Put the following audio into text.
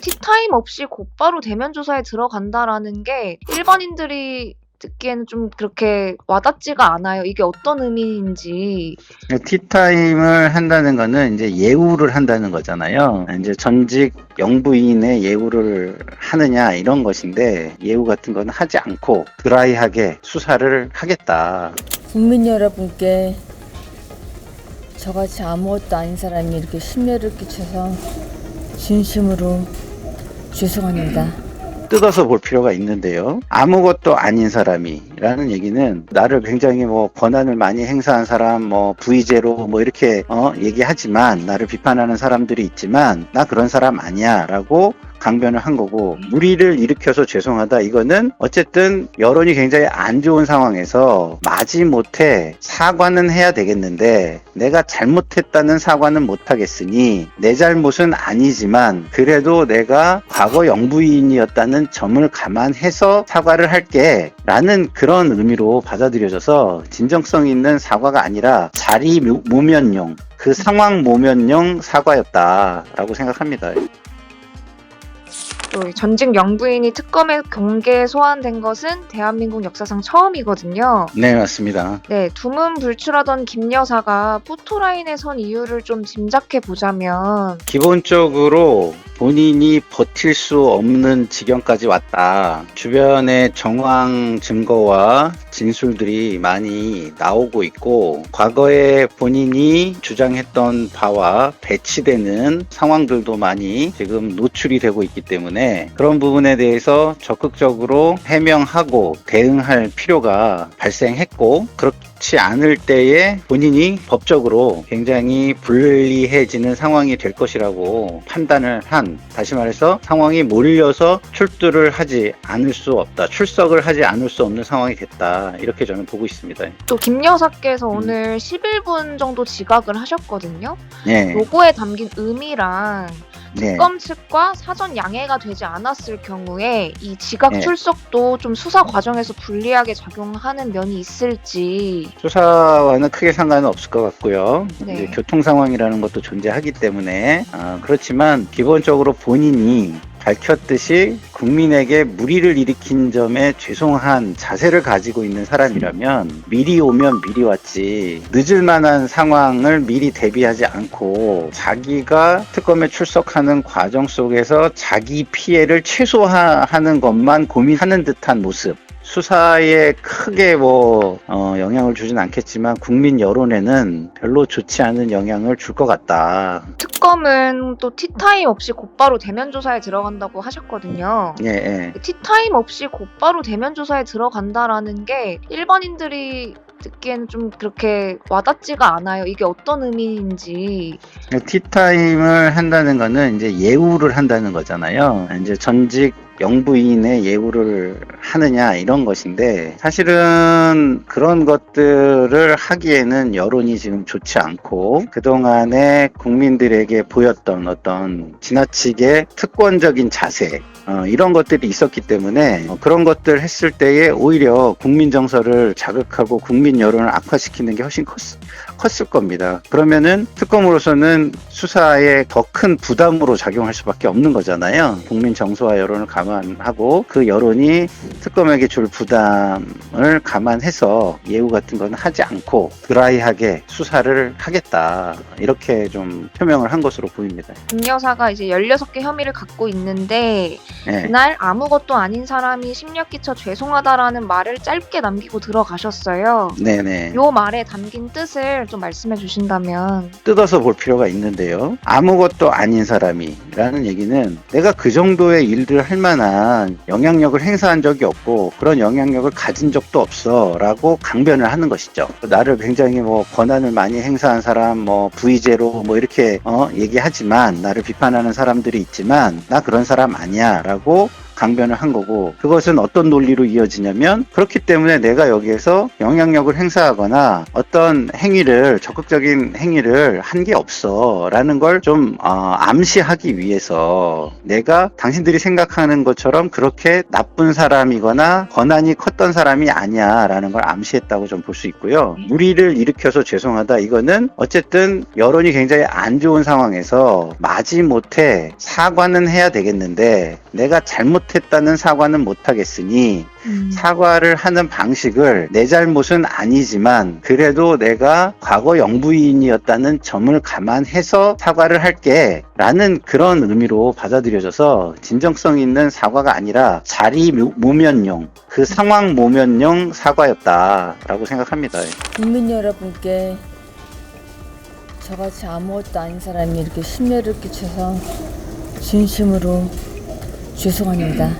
티타임 없이 곧바로 대면 조사에 들어간다라는 게 일반인들이 듣기에는 좀 그렇게 와닿지가 않아요. 이게 어떤 의미인지. 티타임을 한다는 거는 이제 예우를 한다는 거잖아요. 이제 전직 영부인의 예우를 하느냐 이런 것인데, 예우 같은 거는 하지 않고 드라이하게 수사를 하겠다. 국민 여러분께 저같이 아무것도 아닌 사람이 이렇게 심려를 끼쳐서 진심으로 죄송합니다. 뜯어서 볼 필요가 있는데요. 아무것도 아닌 사람이라는 얘기는 나를 굉장히 권한을 많이 행사한 사람, 부의제로 이렇게 얘기하지만, 나를 비판하는 사람들이 있지만 나 그런 사람 아니야 라고 강변을 한 거고, 무리를 일으켜서 죄송하다, 이거는 어쨌든 여론이 굉장히 안 좋은 상황에서 마지못해 사과는 해야 되겠는데, 내가 잘못했다는 사과는 못하겠으니 내 잘못은 아니지만 그래도 내가 과거 영부인이었다는 점을 감안해서 사과를 할게 라는 그런 의미로 받아들여져서, 진정성 있는 사과가 아니라 자리 모면용, 그 상황 모면용 사과였다라고 생각합니다. 또 전직 영부인이 특검에 공개 소환된 것은 대한민국 역사상 처음이거든요. 네, 맞습니다. 네, 두문불출하던 김 여사가 포토라인에 선 이유를 좀 짐작해 보자면, 기본적으로 본인이 버틸 수 없는 지경까지 왔다. 주변의 정황 증거와 진술들이 많이 나오고 있고, 과거에 본인이 주장했던 바와 배치되는 상황들도 많이 지금 노출이 되고 있기 때문에, 그런 부분에 대해서 적극적으로 해명하고 대응할 필요가 발생했고, 그렇지 않을 때에 본인이 법적으로 굉장히 불리해지는 상황이 될 것이라고 판단을 한, 다시 말해서 상황이 몰려서 출두를 하지 않을 수 없다, 출석을 하지 않을 수 없는 상황이 됐다, 이렇게 저는 보고 있습니다. 또 김 여사께서 오늘 11분 정도 지각을 하셨거든요. 네, 요거에 담긴 의미랑 네. 특검 측과 사전 양해가 되지 않았을 경우에 이 지각 네. 출석도 좀 수사 과정에서 불리하게 작용하는 면이 있을지. 수사와는 크게 상관은 없을 것 같고요. 네. 이제 교통 상황이라는 것도 존재하기 때문에, 그렇지만 기본적으로 본인이 밝혔듯이 국민에게 무리를 일으킨 점에 죄송한 자세를 가지고 있는 사람이라면 미리 오면 미리 왔지, 늦을 만한 상황을 미리 대비하지 않고 자기가 특검에 출석하는 과정 속에서 자기 피해를 최소화하는 것만 고민하는 듯한 모습, 수사에 크게 영향을 주진 않겠지만 국민 여론에는 별로 좋지 않은 영향을 줄 것 같다. 특검은 또 티타임 없이 곧바로 대면 조사에 들어간다고 하셨거든요. 예, 예. 티타임 없이 곧바로 대면 조사에 들어간다라는 게 일반인들이 듣기에는 좀 그렇게 와닿지가 않아요. 이게 어떤 의미인지. 티타임을 한다는 거는 이제 예우를 한다는 거잖아요. 이제 전직 영부인의 예우를 하느냐 이런 것인데, 사실은 그런 것들을 하기에는 여론이 지금 좋지 않고, 그동안에 국민들에게 보였던 어떤 지나치게 특권적인 자세, 이런 것들이 있었기 때문에, 그런 것들 했을 때에 오히려 국민 정서를 자극하고 국민 여론을 악화시키는 게 훨씬 컸을 겁니다. 그러면은 특검으로서는 수사에 더 큰 부담으로 작용할 수밖에 없는 거잖아요. 국민 정서와 여론을 감안하고 그 여론이 특검에게 줄 부담을 감안해서 예우 같은 건 하지 않고 드라이하게 수사를 하겠다, 이렇게 좀 표명을 한 것으로 보입니다. 김 여사가 이제 16개 혐의를 갖고 있는데, 네. 그날 아무것도 아닌 사람이 심려 끼쳐 죄송하다라는 말을 짧게 남기고 들어가셨어요. 네네. 요 말에 담긴 뜻을 좀 말씀해 주신다면. 뜯어서 볼 필요가 있는데요. 아무것도 아닌 사람이라는 얘기는 내가 그 정도의 일들을 할 만한 영향력을 행사한 적이 없고 그런 영향력을 가진 적도 없어 라고 강변을 하는 것이죠. 나를 굉장히 권한을 많이 행사한 사람, 부의제로 이렇게 얘기하지만, 나를 비판하는 사람들이 있지만 나 그런 사람 아니야 라고 강변을 한 거고, 그것은 어떤 논리로 이어지냐면, 그렇기 때문에 내가 여기에서 영향력을 행사하거나 어떤 행위를, 적극적인 행위를 한 게 없어 라는 걸 좀 암시하기 위해서, 내가 당신들이 생각하는 것처럼 그렇게 나쁜 사람이거나 권한이 컸던 사람이 아니야 라는 걸 암시했다고 좀 볼 수 있고요. 무리를 일으켜서 죄송하다, 이거는 어쨌든 여론이 굉장히 안 좋은 상황에서 마지못해 사과는 해야 되겠는데 내가 잘못했다는 사과는 못하겠으니 사과를 하는 방식을, 내 잘못은 아니지만 그래도 내가 과거 영부인이었다는 점을 감안해서 사과를 할게 라는 그런 의미로 받아들여져서 진정성 있는 사과가 아니라 자리 모면용, 그 상황 모면용 사과였다라고 생각합니다. 국민 여러분께 저같이 아무것도 아닌 사람이 이렇게 심려를 끼쳐서 진심으로 죄송합니다.